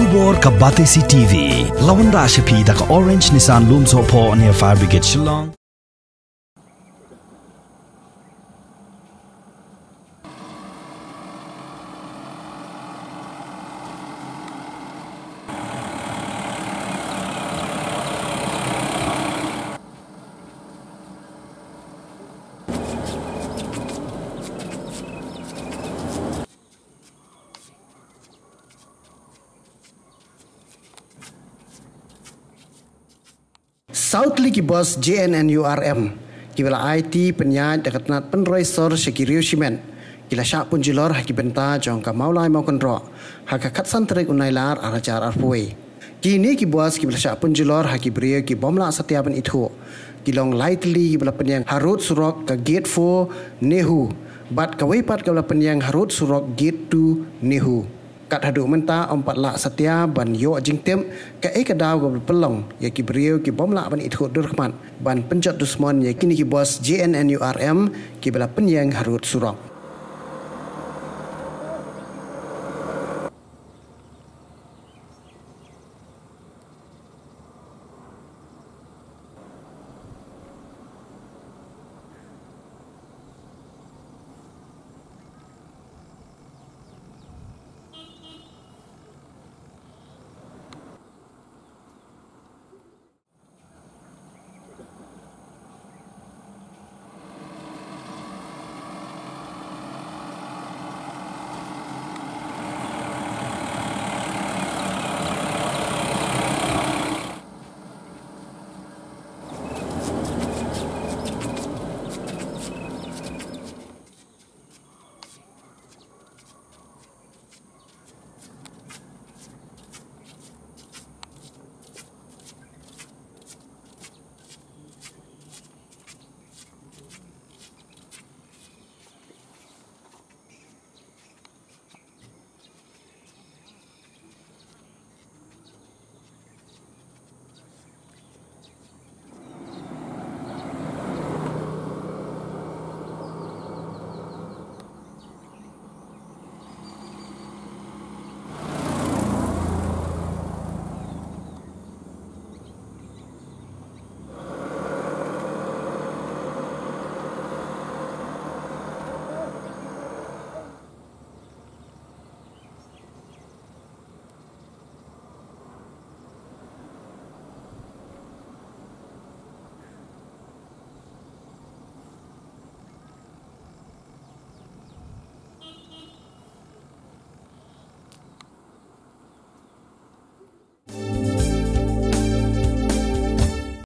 Tubor ka Batesi TV. Lawan Rashapi da ka Orange Nissan Lumso po near Fire Brigade Shillong. Southly ki bos JNNURM kibala IT penyat dekat nat penroi sor sekiriu simen kila syak pun jilor haki benta jong ka maulai mau konro haka katsan terik unailar arajar arpuai kini ki bos kibala syak pun jilor haki bria ki bomla setiapan itu kilong lightly kibala penyang harut surok ka gate 4 nehu bat kawaipat kibala penyang harut surok gate 2 nehu kat haduk menta empat lak setia ban yo jingtem ka ekadaw go pelong ya ki brio ki bom lak ban itu durkhmat ban penjat dusmon ya kini ki bos JNNURM ki bala penyang harut surok